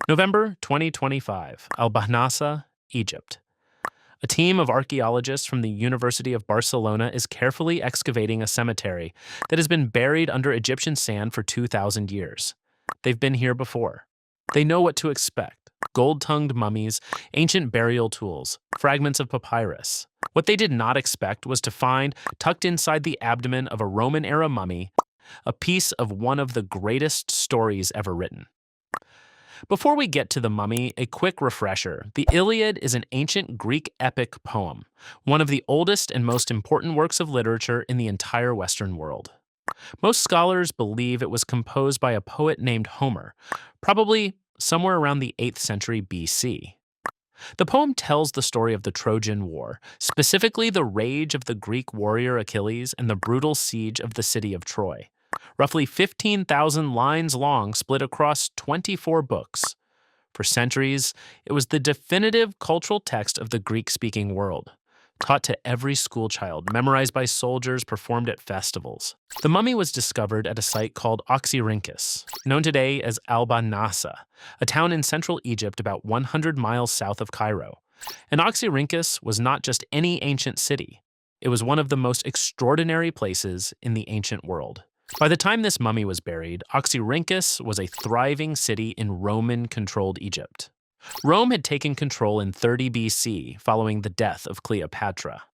November 2025, Al-Bahnasa, Egypt. A team of archaeologists from the University of Barcelona is carefully excavating a cemetery that has been buried under Egyptian sand for 2,000 years. They've been here before. They know what to expect: gold-tongued mummies, ancient burial tools, fragments of papyrus. What they did not expect was to find, tucked inside the abdomen of a Roman-era mummy, a piece of one of the greatest stories ever written. Before we get to the mummy, a quick refresher. The Iliad is an ancient Greek epic poem, one of the oldest and most important works of literature in the entire Western world. Most scholars believe it was composed by a poet named Homer, probably somewhere around the 8th century BC. The poem tells the story of the Trojan War, specifically the rage of the Greek warrior Achilles and the brutal siege of the city of Troy. Roughly 15,000 lines long, split across 24 books. For centuries, it was the definitive cultural text of the Greek-speaking world, taught to every schoolchild, memorized by soldiers, performed at festivals. The mummy was discovered at a site called Oxyrhynchus, known today as Al-Bahnasa, a town in central Egypt about 100 miles south of Cairo. And Oxyrhynchus was not just any ancient city. It was one of the most extraordinary places in the ancient world. By the time this mummy was buried, Oxyrhynchus was a thriving city in Roman-controlled Egypt. Rome had taken control in 30 BC following the death of Cleopatra.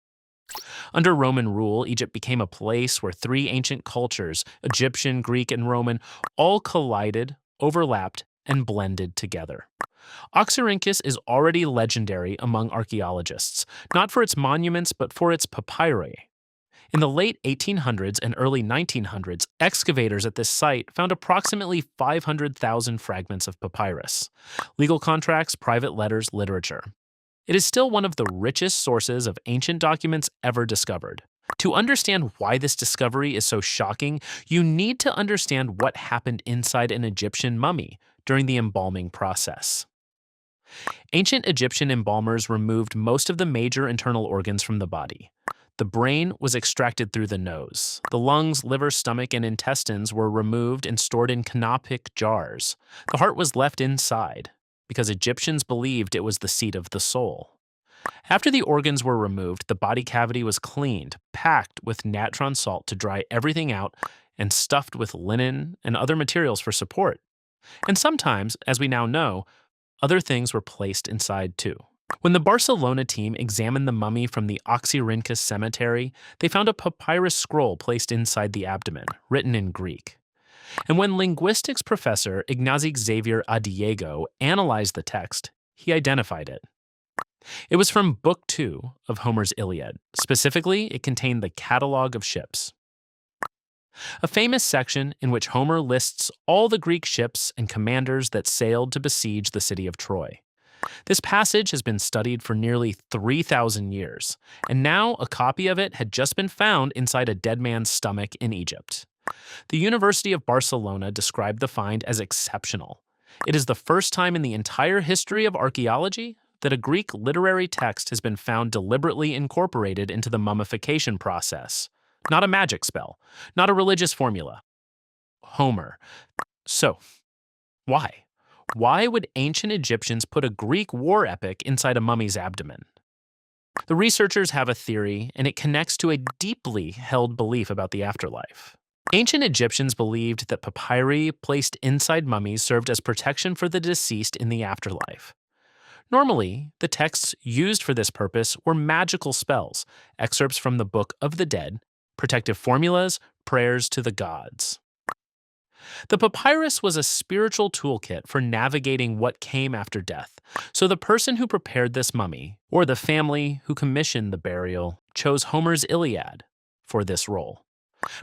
Under Roman rule, Egypt became a place where three ancient cultures, Egyptian, Greek, and Roman, all collided, overlapped, and blended together. Oxyrhynchus is already legendary among archaeologists, not for its monuments but for its papyri. In the late 1800s and early 1900s, excavators at this site found approximately 500,000 fragments of papyrus, legal contracts, private letters, literature. It is still one of the richest sources of ancient documents ever discovered. To understand why this discovery is so shocking, you need to understand what happened inside an Egyptian mummy during the embalming process. Ancient Egyptian embalmers removed most of the major internal organs from the body. The brain was extracted through the nose. The lungs, liver, stomach, and intestines were removed and stored in canopic jars. The heart was left inside, because Egyptians believed it was the seat of the soul. After the organs were removed, the body cavity was cleaned, packed with natron salt to dry everything out, and stuffed with linen and other materials for support. And sometimes, as we now know, other things were placed inside too. When the Barcelona team examined the mummy from the Oxyrhynchus cemetery, they found a papyrus scroll placed inside the abdomen, written in Greek. And when linguistics professor Ignacy Xavier Adiego analyzed the text, he identified it. It was from Book 2 of Homer's Iliad. Specifically, it contained the Catalogue of Ships, a famous section in which Homer lists all the Greek ships and commanders that sailed to besiege the city of Troy. This passage has been studied for nearly 3,000 years, and now a copy of it had just been found inside a dead man's stomach in Egypt. The University of Barcelona described the find as exceptional. It is the first time in the entire history of archaeology that a Greek literary text has been found deliberately incorporated into the mummification process. Not a magic spell, not a religious formula. Homer. So, why? Why would ancient Egyptians put a Greek war epic inside a mummy's abdomen? The researchers have a theory, and it connects to a deeply held belief about the afterlife. Ancient Egyptians believed that papyri placed inside mummies served as protection for the deceased in the afterlife. Normally, the texts used for this purpose were magical spells, excerpts from the Book of the Dead, protective formulas, prayers to the gods. The papyrus was a spiritual toolkit for navigating what came after death, so the person who prepared this mummy, or the family who commissioned the burial, chose Homer's Iliad for this role.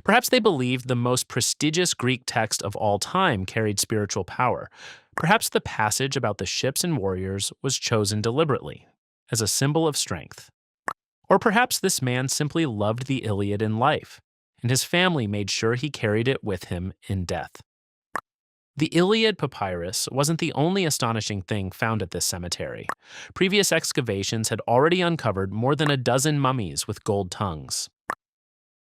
Perhaps they believed the most prestigious Greek text of all time carried spiritual power. Perhaps the passage about the ships and warriors was chosen deliberately, as a symbol of strength. Or perhaps this man simply loved the Iliad in life, and his family made sure he carried it with him in death. The Iliad papyrus wasn't the only astonishing thing found at this cemetery. Previous excavations had already uncovered more than a dozen mummies with gold tongues.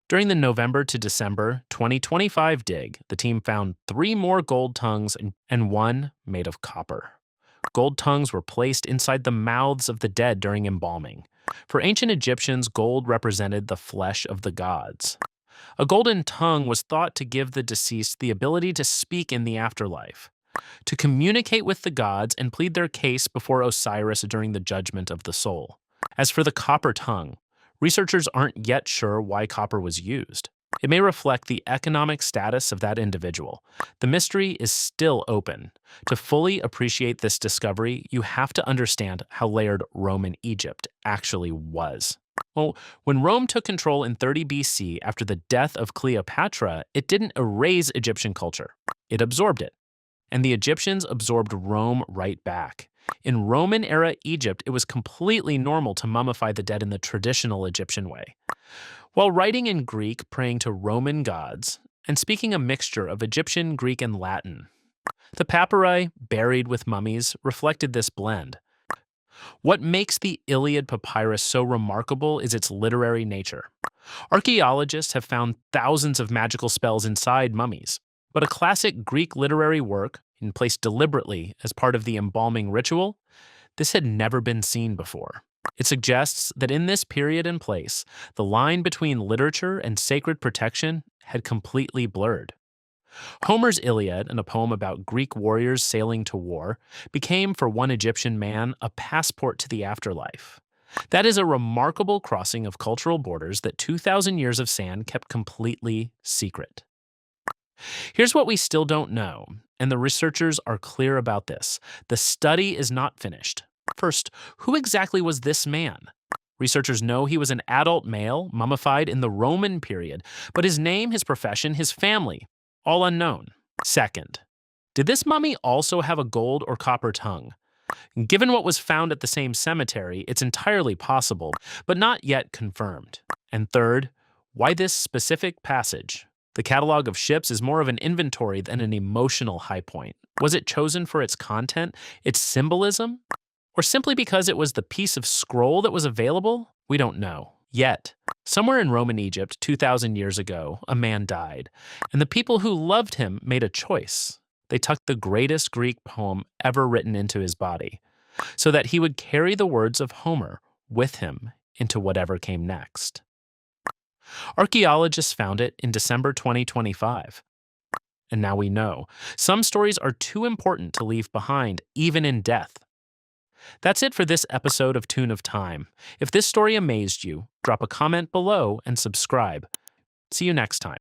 During the November to December 2025 dig, the team found 3 more gold tongues and one made of copper. Gold tongues were placed inside the mouths of the dead during embalming. For ancient Egyptians, gold represented the flesh of the gods. A golden tongue was thought to give the deceased the ability to speak in the afterlife, to communicate with the gods and plead their case before Osiris during the judgment of the soul. As for the copper tongue, researchers aren't yet sure why copper was used. It may reflect the economic status of that individual. The mystery is still open. To fully appreciate this discovery, you have to understand how layered Roman Egypt actually was. Well, when Rome took control in 30 BC after the death of Cleopatra, it didn't erase Egyptian culture. It absorbed it. And the Egyptians absorbed Rome right back. In Roman-era Egypt, it was completely normal to mummify the dead in the traditional Egyptian way. While writing in Greek, praying to Roman gods, and speaking a mixture of Egyptian, Greek, and Latin, the papyri buried with mummies reflected this blend. What makes the Iliad papyrus so remarkable is its literary nature. Archaeologists have found thousands of magical spells inside mummies, but a classic Greek literary work, placed deliberately as part of the embalming ritual, this had never been seen before. It suggests that in this period and place, the line between literature and sacred protection had completely blurred. Homer's Iliad, and a poem about Greek warriors sailing to war, became for one Egyptian man a passport to the afterlife. That is a remarkable crossing of cultural borders that 2,000 years of sand kept completely secret. Here's what we still don't know, and the researchers are clear about this. The study is not finished. First, who exactly was this man? Researchers know he was an adult male, mummified in the Roman period, but his name, his profession, his family, all unknown. Second, did this mummy also have a gold or copper tongue? Given what was found at the same cemetery, it's entirely possible, but not yet confirmed. And third, why this specific passage? The catalog of ships is more of an inventory than an emotional high point. Was it chosen for its content, its symbolism, or simply because it was the piece of scroll that was available? We don't know. Yet, somewhere in Roman Egypt 2,000 years ago, a man died, and the people who loved him made a choice. They tucked the greatest Greek poem ever written into his body, so that he would carry the words of Homer with him into whatever came next. Archaeologists found it in December 2025. And now we know. Some stories are too important to leave behind, even in death. That's it for this episode of Toon of Time. If this story amazed you, drop a comment below and subscribe. See you next time.